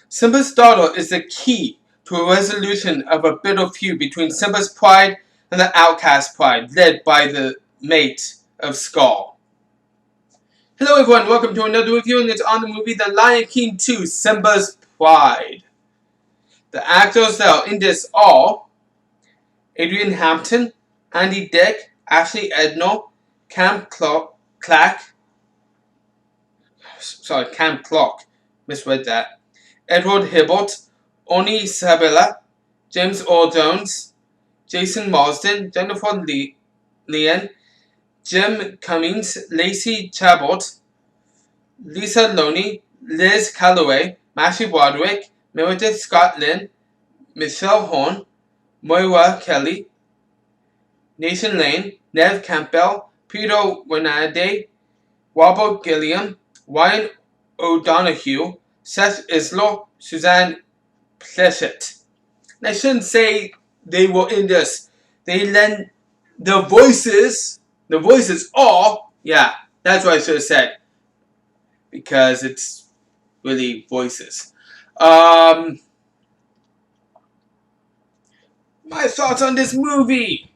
Simba's daughter is the key to a resolution of a bitter feud between Simba's pride and the outcast pride, led by the mate of Scar. Hello everyone, welcome to another review, and it's on the movie The Lion King 2, Simba's Pride. The actors that are in this are Adrian Hampton, Andy Dick, Ashley Edno, Cam Clark, misread that, Edward Hibbert, Oni Sabella, James Earl Jones, Jason Marsden, Jennifer Leon, Jim Cummings, Lacey Chabot, Lisa Loney, Liz Calloway, Matthew Broderick, Meredith Scott Lynn, Michelle Horn, Moira Kelly, Nathan Lane, Nev Campbell, Peter Renade, Robert Gilliam, Ryan O'Donoghue, Seth Isler, Suzanne Pleshett. And I shouldn't say they were in this. They lend the voices. The voices are, yeah, that's what I should have said. Because it's really voices. My thoughts on this movie.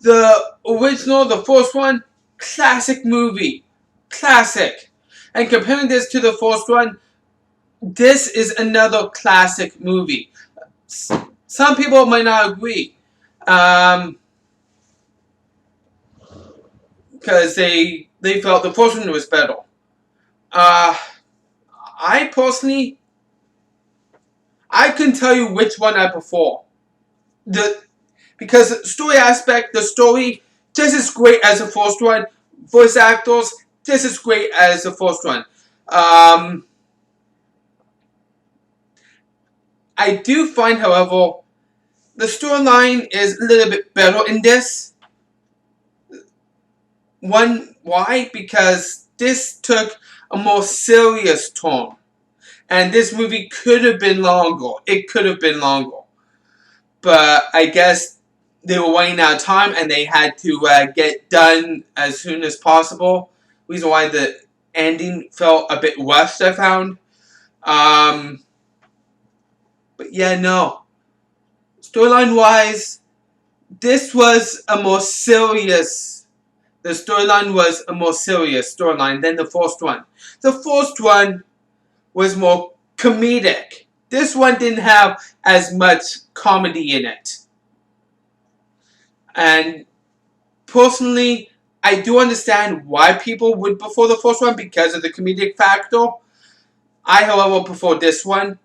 The original, the first one, classic movie. Classic. And comparing this to the first one, this is another classic movie. Some people might not agree. Because they felt the first one was better. I personally, I couldn't tell you which one I prefer. Because story aspect, the story, just as great as the first one. Voice actors, just as great as the first one. I do find, however, the storyline is a little bit better in this. Why? Because this took a more serious tone. And this movie could have been longer. It could have been longer. But I guess they were running out of time and they had to get done as soon as possible. Reason why the ending felt a bit rushed, I found. But yeah, no. Storyline wise, this was a more serious. The storyline was a more serious storyline than the first one. The first one was more comedic. This one didn't have as much comedy in it. And personally, I do understand why people would prefer the first one because of the comedic factor. I, however, prefer this one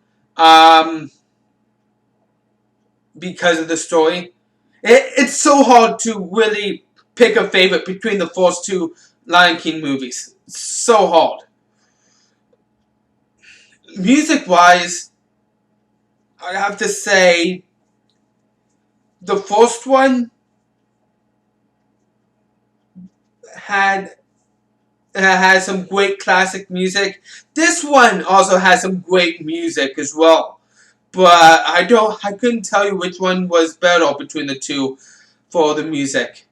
because of the story. It's so hard to really pick a favorite between the first two Lion King movies. It's so hard. Music-wise, I have to say the first one had some great classic music. This one also has some great music as well. But I couldn't tell you which one was better between the two for the music.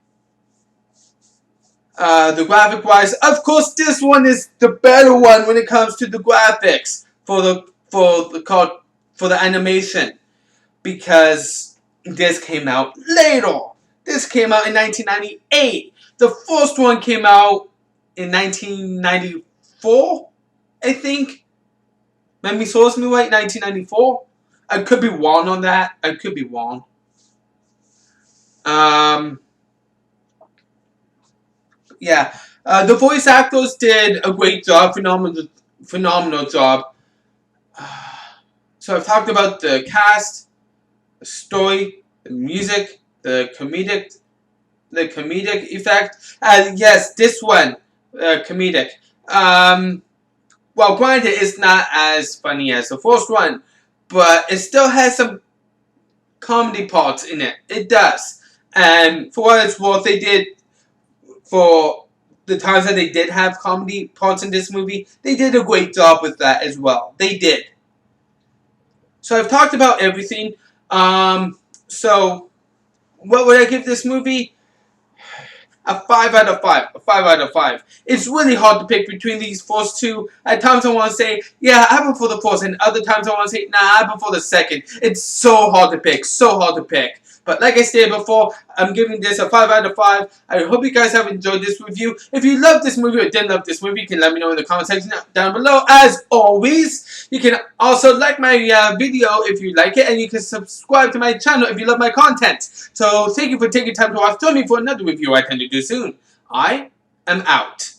The graphic wise, of course, this one is the better one when it comes to the graphics for the animation, because this came out later. This came out in 1998. The first one came out in 1994, I think. Memory serves me right, 1994. I could be wrong on that. I could be wrong. Yeah. The voice actors did a great job, phenomenal job. So I've talked about the cast, the story, the music, the comedic effect. Yes, this one, comedic. Well, granted, it's not as funny as the first one, but it still has some comedy parts in it. It does. And for what it's worth, they did, for the times that they did have comedy parts in this movie, they did a great job with that as well. They did. So I've talked about everything. So what would I give this movie? A 5 out of 5. A 5 out of 5. It's really hard to pick between these first two. At times I want to say, yeah, I prefer the first, and other times I want to say, nah, I prefer the second. It's so hard to pick. So hard to pick. But like I said before, I'm giving this a 5 out of 5. I hope you guys have enjoyed this review. If you love this movie or didn't love this movie, you can let me know in the comment section down below. As always, you can also like my video if you like it, and you can subscribe to my channel if you love my content. So thank you for taking time to watch. Join me for another review I tend to do soon. I am out.